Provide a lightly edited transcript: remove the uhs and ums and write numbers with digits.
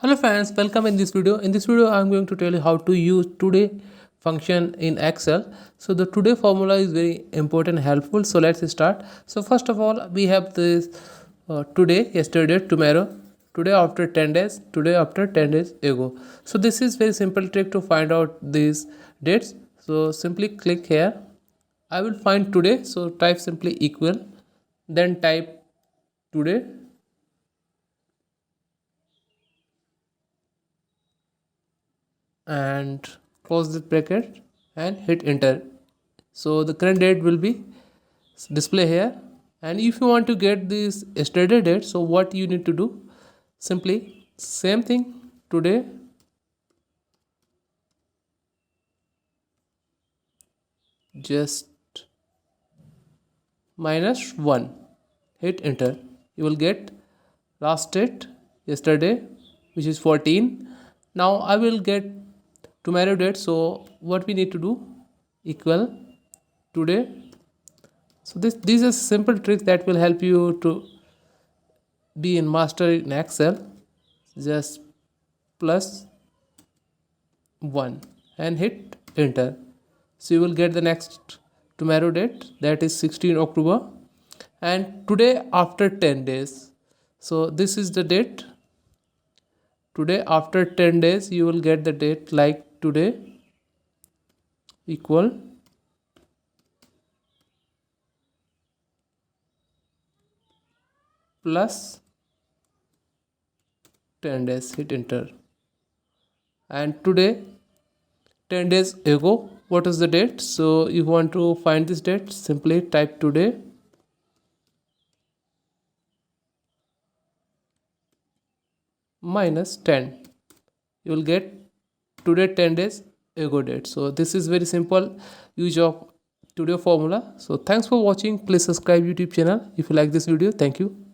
Hello friends, welcome in this video. In this video, I'm going to tell you how to use today function in Excel. So the today formula is very important, helpful. So let's start. So first of all, we have this today, yesterday, tomorrow, today after 10 days, today after 10 days ago. So this is very simple trick to find out these dates. So simply click here. I will find today. So type simply equal, then type today and close the bracket and hit enter. So the current date will be display here, and if you want to get this yesterday date, so what you need to do, simply same thing, today just -1, hit enter. You will get last date yesterday, which is 14. Now I will get tomorrow date. So what we need to do, equal today. So this is a simple trick that will help you to be in master in Excel. Just +1 and hit enter. So you will get the next tomorrow date, that is 16 October, and today after 10 days. So this is the date. Today after 10 days you will get the date like today equal plus 10 days, hit enter. And today 10 days ago, what is the date? So you want to find this date, simply type today -10. You will get today 10 days ago date. So this is very simple use of today formula. So thanks for watching. Please subscribe YouTube channel if you like this video. Thank you.